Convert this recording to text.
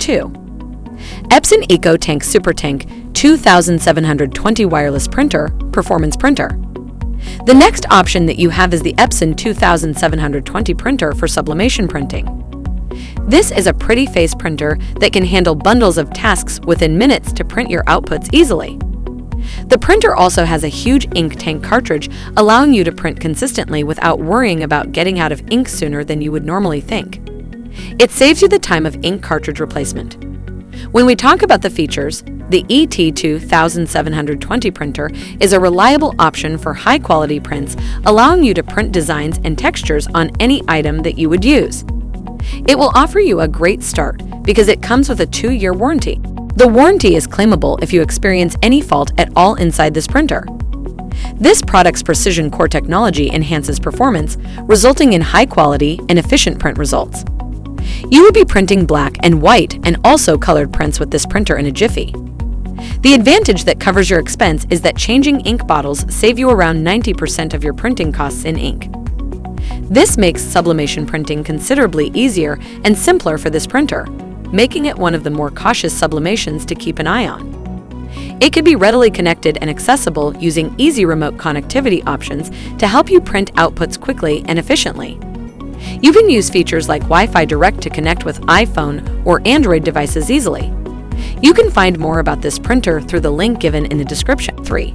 2. Epson EcoTank ET-2720 wireless printer, performance printer. The next option that you have is the Epson 2720 printer for sublimation printing. This is a pretty face printer that can handle bundles of tasks within minutes to print your outputs easily. The printer also has a huge ink tank cartridge, allowing you to print consistently without worrying about getting out of ink sooner than you would normally think. It saves you the time of ink cartridge replacement. When we talk about the features, the ET-2720 printer is a reliable option for high-quality prints, allowing you to print designs and textures on any item that you would use. It will offer you a great start because it comes with a 2-year warranty. The warranty is claimable if you experience any fault at all inside this printer. This product's precision core technology enhances performance, resulting in high-quality and efficient print results. You will be printing black and white and also colored prints with this printer in a jiffy. The advantage that covers your expense is that changing ink bottles save you around 90% of your printing costs in ink. This makes sublimation printing considerably easier and simpler for this printer, making it one of the more cautious sublimations to keep an eye on. It can be readily connected and accessible using easy remote connectivity options to help you print outputs quickly and efficiently. You can use features like Wi-Fi Direct to connect with iPhone or Android devices easily. You can find more about this printer through the link given in the description. 3.